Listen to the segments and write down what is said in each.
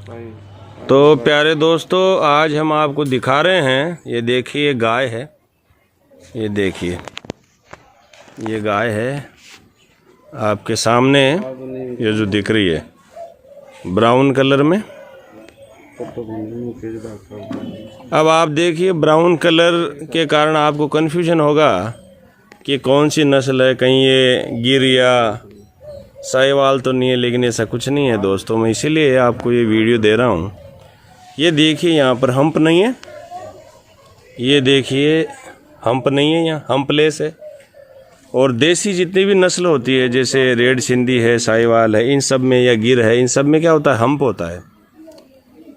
तो प्यारे दोस्तों, आज हम आपको दिखा रहे हैं, ये देखिए गाय है, ये देखिए ये गाय है आपके सामने, ये जो दिख रही है ब्राउन कलर में। अब आप देखिए ब्राउन कलर के कारण आपको कन्फ्यूजन होगा कि कौन सी नस्ल है, कहीं ये गिर या साहिवाल तो नहीं है, लेकिन ऐसा कुछ नहीं है दोस्तों। मैं इसीलिए आपको ये वीडियो दे रहा हूँ। ये देखिए यहाँ पर हम्प नहीं है, ये देखिए हम्प नहीं है, यहाँ हम्पलेस है। और देसी जितनी भी नस्ल होती है, जैसे रेड सिंधी है, साहिवाल है, इन सब में या गिर है, इन सब में क्या होता है, हम्प होता है।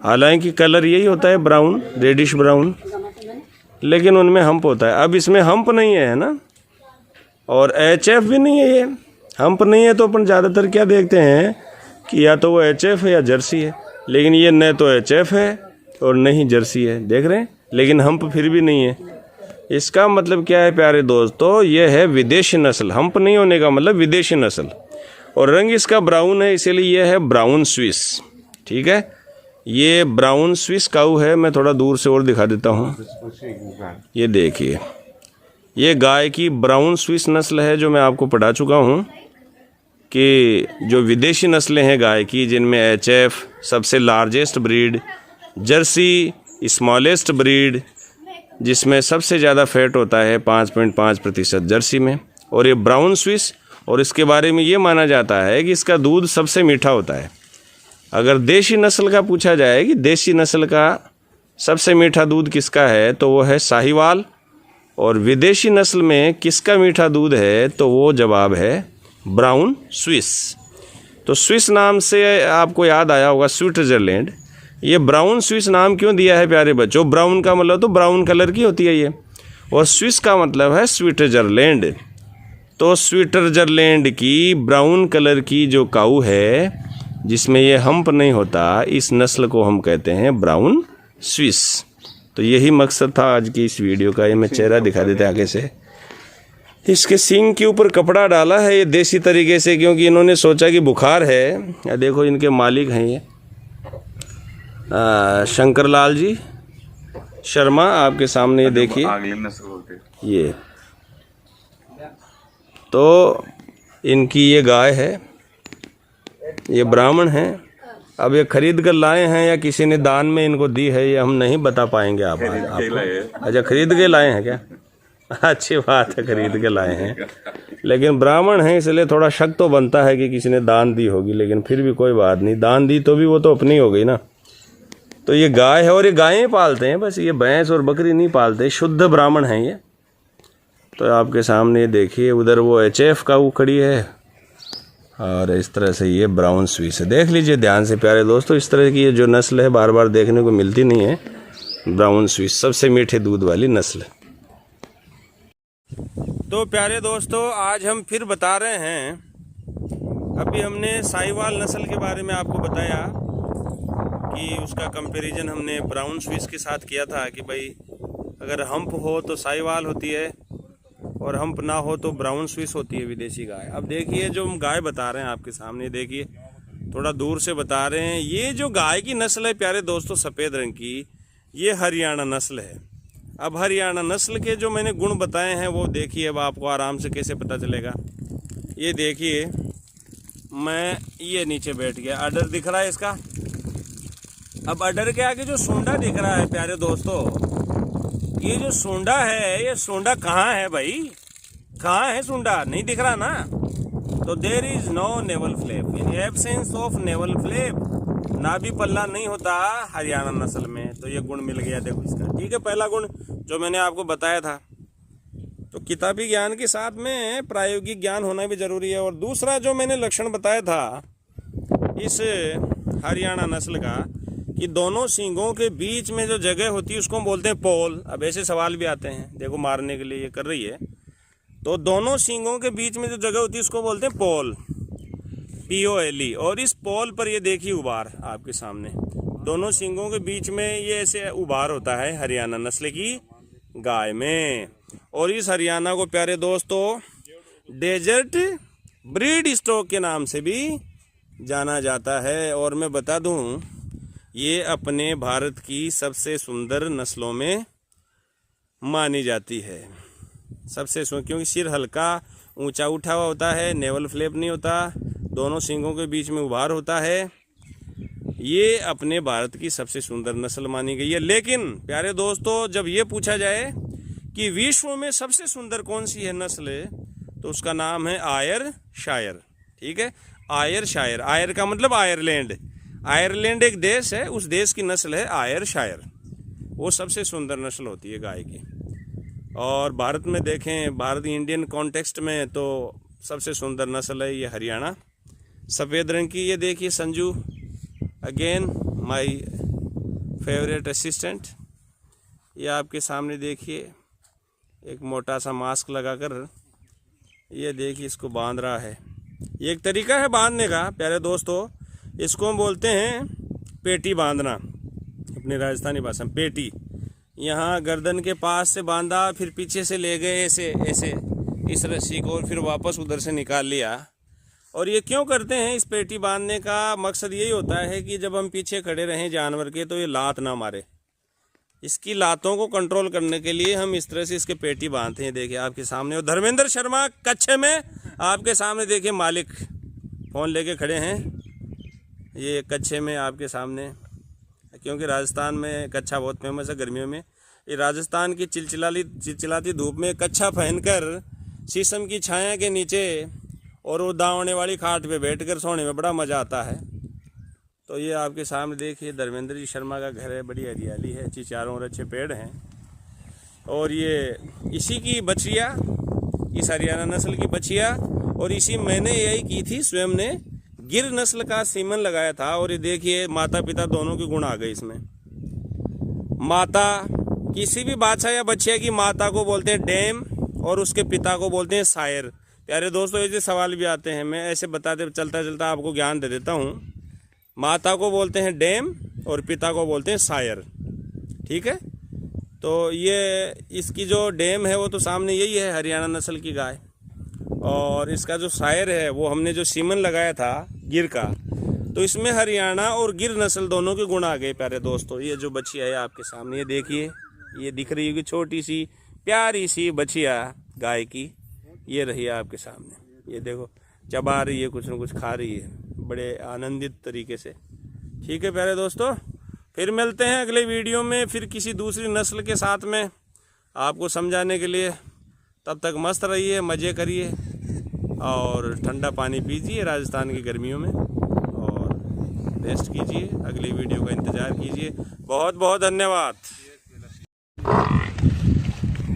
हालांकि कलर यही होता है ब्राउन, रेडिश ब्राउन, लेकिन उनमें हम्प होता है। अब इसमें हम्प नहीं है ना, और एचएफ भी नहीं है। ये हम्प नहीं है तो अपन ज़्यादातर क्या देखते हैं कि या तो वो एचएफ है या जर्सी है, लेकिन ये न तो एचएफ है और न ही जर्सी है, देख रहे हैं, लेकिन हम्प फिर भी नहीं है। इसका मतलब क्या है प्यारे दोस्तों, ये है विदेशी नस्ल। हम्प नहीं होने का मतलब विदेशी नस्ल, और रंग इसका ब्राउन है, इसीलिए ये है ब्राउन स्विस। ठीक है, ये ब्राउन स्विस काऊ है। मैं थोड़ा दूर से और दिखा देता हूँ। ये देखिए, ये गाय की ब्राउन स्विस नस्ल है, जो मैं आपको पढ़ा चुका हूँ कि जो विदेशी नस्लें हैं गाय की, जिनमें एचएफ सबसे largest breed, Jersey smallest breed जिसमें सबसे ज़्यादा फैट होता है 5.5% जर्सी में, और ये ब्राउन स्विस। और इसके बारे में ये माना जाता है कि इसका दूध सबसे मीठा होता है। अगर देशी नस्ल का पूछा जाए कि देशी नस्ल का सबसे मीठा दूध किसका है, तो वो है साहिवाल। और विदेशी नस्ल में किसका मीठा दूध है, तो वो जवाब है ब्राउन स्विस। तो स्विस नाम से आपको याद आया होगा स्विट्जरलैंड। ये ब्राउन स्विस नाम क्यों दिया है प्यारे बच्चों? ब्राउन का मतलब तो ब्राउन कलर की होती है ये, और स्विस का मतलब है स्विट्जरलैंड। तो स्विट्जरलैंड की ब्राउन कलर की जो काऊ है, जिसमें ये हम्प नहीं होता, इस नस्ल को हम कहते हैं ब्राउन स्विस। तो यही मकसद था आज की इस वीडियो का। ये मैं चेहरा दिखा देते आगे से। इसके सींग के ऊपर कपड़ा डाला है ये देसी तरीके से, क्योंकि इन्होंने सोचा कि बुखार है। या देखो इनके मालिक हैं ये शंकर लाल जी शर्मा, आपके सामने ये देखिए। ये तो इनकी ये गाय है, ये ब्राह्मण है। अब ये खरीद कर लाए हैं या किसी ने दान में इनको दी है, ये हम नहीं बता पाएंगे आपको। अच्छा, खरीद के लाए हैं क्या? अच्छी बात है, खरीद के लाए हैं। लेकिन ब्राह्मण हैं इसलिए थोड़ा शक तो बनता है कि किसी ने दान दी होगी, लेकिन फिर भी कोई बात नहीं, दान दी तो भी वो तो अपनी हो गई ना। तो ये गाय है, और ये गायें पालते हैं बस, ये भैंस और बकरी नहीं पालते, शुद्ध ब्राह्मण हैं ये। तो आपके सामने देखिए, उधर वो एचएफ का वो खड़ी है, और इस तरह से ये ब्राउन स्विस है। देख लीजिए ध्यान से प्यारे दोस्तों, इस तरह की ये जो नस्ल है बार बार देखने को मिलती नहीं है। ब्राउन स्विस सबसे मीठे दूध वाली नस्ल। तो प्यारे दोस्तों, आज हम फिर बता रहे हैं, अभी हमने साहिवाल नस्ल के बारे में आपको बताया कि उसका कंपैरिजन हमने ब्राउन स्विस के साथ किया था कि भाई अगर हम्प हो तो साहिवाल होती है, और हम्प ना हो तो ब्राउन स्विस होती है विदेशी गाय। अब देखिए जो हम गाय बता रहे हैं आपके सामने, देखिए थोड़ा दूर से बता रहे हैं। ये जो गाय की नस्ल है प्यारे दोस्तों सफ़ेद रंग की, ये हरियाणा नस्ल है। अब हरियाणा नस्ल के जो मैंने गुण बताए हैं वो देखिए, अब आपको आराम से कैसे पता चलेगा। ये देखिए, मैं ये नीचे बैठ गया, अडर दिख रहा है इसका। अब अडर के आगे जो सूंडा दिख रहा है प्यारे दोस्तों, ये जो सूंडा है, ये सूंडा कहाँ है भाई? कहाँ है सूंडा? नहीं दिख रहा ना। तो there is no navel flap, in absence of navel flap, नाभि पल्ला नहीं होता हरियाणा नस्ल में। तो ये गुण मिल गया देखो इसका। ठीक है, पहला गुण जो मैंने आपको बताया था। तो किताबी ज्ञान के साथ में प्रायोगिक ज्ञान होना भी जरूरी है। और दूसरा जो मैंने लक्षण बताया था इस हरियाणा नस्ल का, कि दोनों सींगों के बीच में जो जगह होती है उसको हम बोलते हैं पोल। अब ऐसे सवाल भी आते हैं, देखो मारने के लिए ये कर रही है। तो दोनों सींगों के बीच में जो जगह होती है उसको बोलते हैं पोल, POLE। और इस पोल पर ये देखिए उभार आपके सामने, दोनों सींगों के बीच में ये ऐसे उभार होता है हरियाणा नस्ल की गाय में। और इस हरियाणा को प्यारे दोस्तों डेजर्ट ब्रीड स्टॉक के नाम से भी जाना जाता है। और मैं बता दूं, ये अपने भारत की सबसे सुंदर नस्लों में मानी जाती है। सबसे क्योंकि सिर हल्का ऊंचा उठा हुआ होता है, नेवल फ्लैप नहीं होता, दोनों सींगों के बीच में उभार होता है। ये अपने भारत की सबसे सुंदर नस्ल मानी गई है। लेकिन प्यारे दोस्तों, जब ये पूछा जाए कि विश्व में सबसे सुंदर कौन सी है नस्ल, तो उसका नाम है आयर शायर। ठीक है, आयर शायर। आयर का मतलब आयरलैंड। आयरलैंड एक देश है, उस देश की नस्ल है आयर शायर। वो सबसे सुंदर नस्ल होती है गाय की। और भारत में देखें, भारत इंडियन कॉन्टेक्स्ट में तो सबसे सुंदर नस्ल है ये हरियाणा सफ़ेद रंग की। ये देखिए Sanju, again my favourite assistant. ये आपके सामने देखिए, एक मोटा सा मास्क लगाकर ये देखिए इसको बांध रहा है। ये एक तरीका है बांधने का प्यारे दोस्तों, इसको हम बोलते हैं पेटी बांधना, अपनी राजस्थानी भाषा में पेटी। यहाँ गर्दन के पास से बांधा, फिर पीछे से ले गए ऐसे ऐसे इस रस्सी को, और फिर वापस उधर से निकाल लिया। और ये क्यों करते हैं? इस पेटी बांधने का मकसद यही होता है कि जब हम पीछे खड़े रहें जानवर के, तो ये लात ना मारे। इसकी लातों को कंट्रोल करने के लिए हम इस तरह से इसके पेटी बांधते हैं। देखिए आपके सामने, और धर्मेंद्र शर्मा कच्छे में आपके सामने देखिए, मालिक फ़ोन लेके खड़े हैं। ये कच्छे में आपके सामने, क्योंकि राजस्थान में कच्छा बहुत फेमस है गर्मियों में। ये राजस्थान की चिलचिलाती धूप में कच्छा पहनकर शीशम की छाया के नीचे और वो दावने वाली खाट पे बैठकर सोने में बड़ा मज़ा आता है। तो ये आपके सामने देखिए धर्मेंद्र जी शर्मा का घर है, बड़ी हरियाली है, चारों ओर अच्छे पेड़ हैं। और ये इसी की बछिया, इस हरियाणा नस्ल की बछिया, और इसी मैंने यही की थी, स्वयं ने गिर नस्ल का सीमन लगाया था। और ये देखिए माता पिता दोनों के गुण आ गए इसमें। माता, किसी भी बादशाह या बछिया की माता को बोलते हैं डैम और उसके पिता को बोलते हैं सायर। प्यारे दोस्तों, ऐसे सवाल भी आते हैं, मैं ऐसे बताते चलता चलता आपको ज्ञान दे देता हूँ। माता को बोलते हैं डैम और पिता को बोलते हैं सायर। ठीक है, तो ये इसकी जो डैम है वो तो सामने यही है, हरियाणा नस्ल की गाय। और इसका जो सायर है वो हमने जो सीमन लगाया था गिर का, तो इसमें हरियाणा और गिर नस्ल दोनों के गुण आ गए प्यारे दोस्तों। ये जो बछिया है आपके सामने, ये देखिए, ये दिख रही होगी छोटी सी प्यारी सी बछिया गाय की, ये रही है आपके सामने। ये देखो चबा रही है, कुछ न कुछ खा रही है बड़े आनंदित तरीके से। ठीक है प्यारे दोस्तों, फिर मिलते हैं अगले वीडियो में, फिर किसी दूसरी नस्ल के साथ में आपको समझाने के लिए। तब तक मस्त रहिए, मज़े करिए और ठंडा पानी पीजिए राजस्थान की गर्मियों में, और रेस्ट कीजिए। अगली वीडियो का इंतज़ार कीजिए। बहुत बहुत धन्यवाद।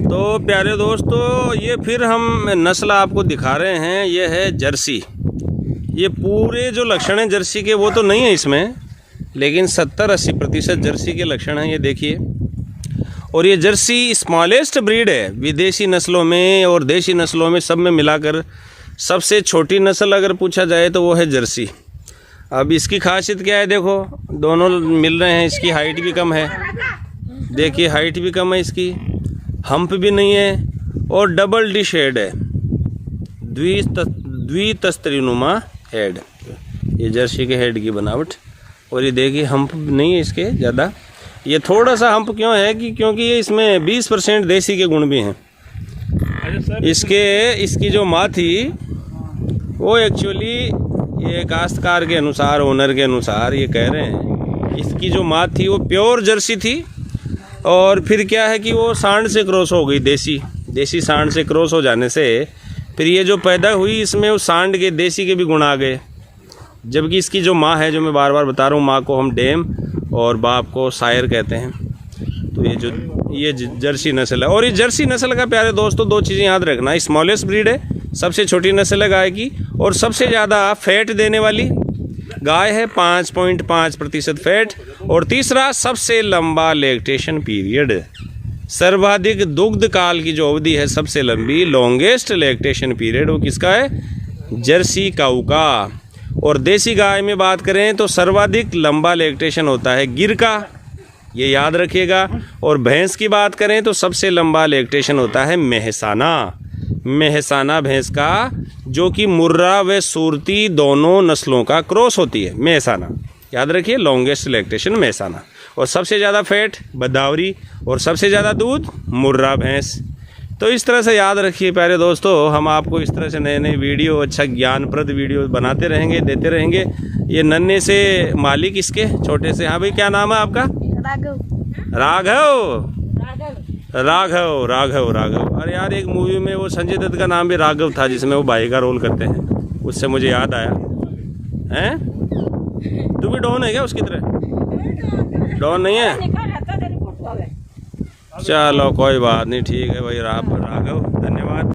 तो प्यारे दोस्तों, ये फिर हम नस्ल आपको दिखा रहे हैं, ये है जर्सी। ये पूरे जो लक्षण हैं जर्सी के वो तो नहीं है इसमें, लेकिन 70-80% जर्सी के लक्षण हैं, ये देखिए। और ये जर्सी स्मॉलेस्ट ब्रीड है विदेशी नस्लों में और देशी नस्लों में, सब में मिलाकर सबसे छोटी नस्ल अगर पूछा जाए तो वो है जर्सी। अब इसकी खासियत क्या है, देखो दोनों मिल रहे हैं, इसकी हाइट भी कम है, देखिए हाइट भी कम है इसकी, हम्प भी नहीं है, और डबल डिश हेड है, द्वितस्त्रीनुमा हेड, ये जर्सी के हेड की बनावट। और ये देखिए हम्प नहीं है इसके ज़्यादा। ये थोड़ा सा हम्प क्यों है कि क्योंकि ये इसमें 20% देसी के गुण भी हैं। इसकी जो माँ थी वो एक्चुअली ये काश्तकार के अनुसार, ओनर के अनुसार ये कह रहे हैं, इसकी जो माँ थी वो प्योर जर्सी थी। और फिर क्या है कि वो सांड से क्रॉस हो गई, देसी सांड से क्रॉस हो जाने से फिर ये जो पैदा हुई इसमें उस सांड के देसी के भी गुण आ गए। जबकि इसकी जो माँ है, जो मैं बार बार बता रहा हूँ, माँ को हम डैम और बाप को सायर कहते हैं। तो ये जर्सी नस्ल है। और ये जर्सी नस्ल का प्यारे दोस्तों दो चीज़ें याद रखना, स्मॉलेस्ट ब्रीड है, सबसे छोटी नस्ल है गाय की, और सबसे ज़्यादा फैट देने वाली गाय है, 5.5% फैट। और तीसरा, सबसे लंबा लैक्टेशन पीरियड, सर्वाधिक दुग्ध काल की जो अवधि है, सबसे लंबी लॉन्गेस्ट लैक्टेशन पीरियड, वो किसका है? जर्सी काऊ का। और देसी गाय में बात करें तो सर्वाधिक लंबा लैक्टेशन होता है गिर का, ये याद रखिएगा। और भैंस की बात करें तो सबसे लंबा लैक्टेशन होता है मेहसाना भैंस का, जो कि मुर्रा व सूरती दोनों नस्लों का क्रॉस होती है, मेहसाना। याद रखिए, लॉन्गेस्ट लैक्टेशन मेहसाना, और सबसे ज़्यादा फैट बदावरी, और सबसे ज़्यादा दूध मुर्रा भैंस। तो इस तरह से याद रखिए प्यारे दोस्तों, हम आपको इस तरह से नए नए वीडियो, अच्छा ज्ञानप्रद वीडियो बनाते रहेंगे, देते रहेंगे। ये नन्हे से मालिक इसके छोटे से, हाँ भाई क्या नाम है आपका? राघव। राघव राघव राघव। अरे यार एक मूवी में वो संजय दत्त का नाम भी राघव था, जिसमें वो भाई का रोल करते हैं, उससे मुझे याद आया। हैं तू भी डॉन है क्या उसकी तरह? डॉन नहीं है? चलो कोई बात नहीं, ठीक है भाई राघव, धन्यवाद।